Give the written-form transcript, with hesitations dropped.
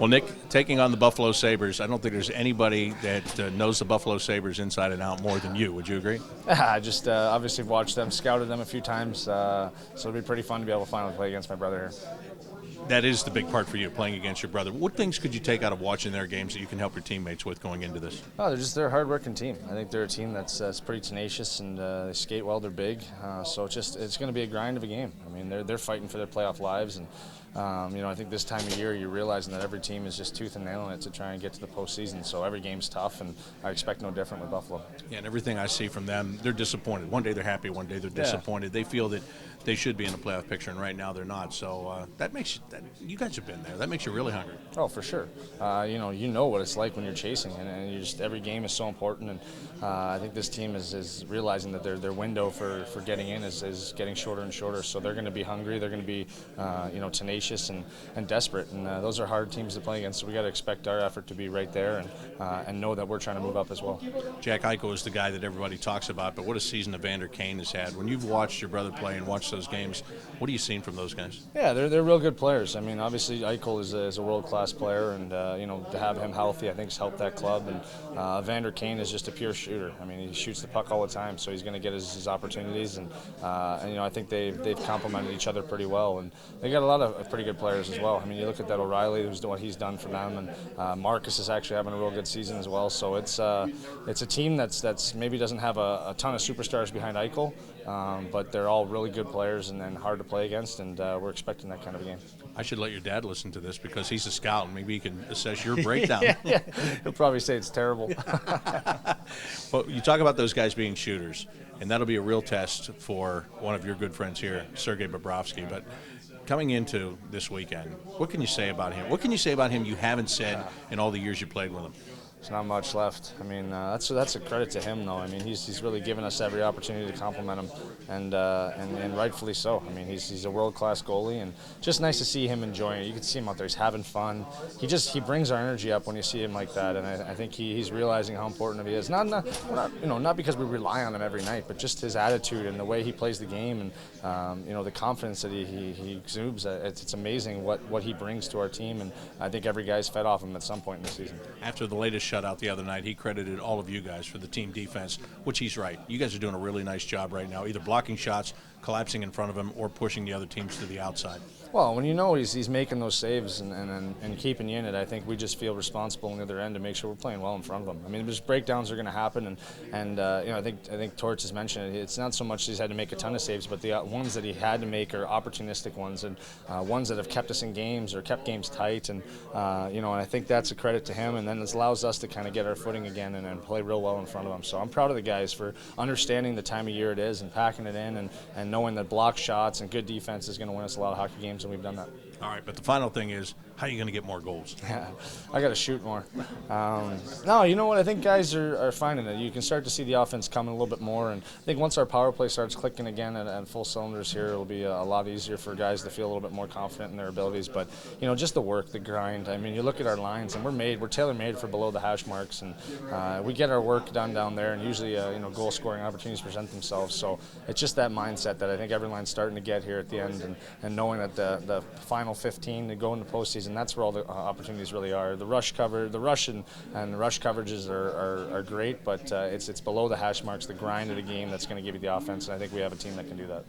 Well, Nick, taking on the Buffalo Sabres, I don't think there's anybody that knows the Buffalo Sabres inside and out more than you. Would you agree? I just obviously watched them, scouted them a few times, so it'll be pretty fun to be able to finally play against my brother here. That is the big part for you, playing against your brother. What things could you take out of watching their games that you can help your teammates with going into this? Oh, they're a hard-working team. I think they're a team that's pretty tenacious and they skate well. They're big, so it's going to be a grind of a game. I mean, they're fighting for their playoff lives, and I think this time of year you're realizing that every team is just tooth and nail in it to try and get to the postseason. So every game's tough, and I expect no different with Buffalo. Yeah, and everything I see from them, they're disappointed. One day they're happy, one day they're disappointed. They feel that they should be in the playoff picture, and right now they're not. So that makes you guys have been there. That makes you really hungry. Oh, for sure. You know what it's like when you're chasing, and you just every game is so important. And I think this team is realizing that their window for getting in is getting shorter and shorter. So they're going to be hungry. They're going to be tenacious and desperate. And those are hard teams to play against. So we got to expect our effort to be right there and know that we're trying to move up as well. Jack Eichel is the guy that everybody talks about, but what a season Evander Kane has had. When you've watched your brother play and watched those games, what are you seeing from those guys? Yeah, they're real good players. I mean, obviously Eichel is a world-class player, and to have him healthy, I think, has helped that club. And Evander Kane is just a pure shooter. I mean, he shoots the puck all the time, so he's going to get his opportunities. And I think they've complemented each other pretty well. And they got a lot of pretty good players as well. I mean, you look at that O'Reilly, what he's done for them, and Marcus is actually having a real good season as well. So it's a team that's maybe doesn't have a ton of superstars behind Eichel, but they're all really good players and hard to play against, and we're expecting that kind of a game. I should let your dad listen to this because he's a scout, and maybe he can assess your breakdown. yeah. He'll probably say it's terrible. Well, you talk about those guys being shooters, and that'll be a real test for one of your good friends here, Sergei Bobrovsky. But coming into this weekend, what can you say about him? What can you say about him you haven't said in all the years you played with him? There's not much left. I mean, that's a credit to him, though. I mean, he's really given us every opportunity to compliment him, and rightfully so. I mean, he's a world-class goalie, and just nice to see him enjoying it. You can see him out there; he's having fun. He brings our energy up when you see him like that, and I think he's realizing how important he is. Not because we rely on him every night, but just his attitude and the way he plays the game, and the confidence that he exudes. It's amazing what he brings to our team, and I think every guy's fed off him at some point in the season. After the latest shutout the other night, he credited all of you guys for the team defense, which he's right. You guys are doing a really nice job right now, either blocking shots, collapsing in front of him, or pushing the other teams to the outside. Well, when he's making those saves and keeping you in it, I think we just feel responsible on the other end to make sure we're playing well in front of him. I mean, there's breakdowns are going to happen, and I think Torts has mentioned it. It's not so much he's had to make a ton of saves, but the ones that he had to make are opportunistic ones, and ones that have kept us in games or kept games tight, and I think that's a credit to him, and then it allows us to kind of get our footing again and play real well in front of him. So I'm proud of the guys for understanding the time of year it is and packing it in and knowing that block shots and good defense is going to win us a lot of hockey games, and we've done that. All right, but the final thing is, how are you going to get more goals? I got to shoot more. No, you know what? I think guys are finding it. You can start to see the offense coming a little bit more, and I think once our power play starts clicking again at full cylinders here, it'll be a lot easier for guys to feel a little bit more confident in their abilities. But just the work, the grind. I mean, you look at our lines, and we're tailor-made for below the hash marks, and we get our work done down there, and usually goal-scoring opportunities present themselves. So it's just that mindset that I think every line's starting to get here at the end, and knowing that the final 15 to go into postseason, that's where all the opportunities really are. The rush and the rush coverages are great, but it's below the hash marks, the grind of the game that's going to give you the offense, and I think we have a team that can do that.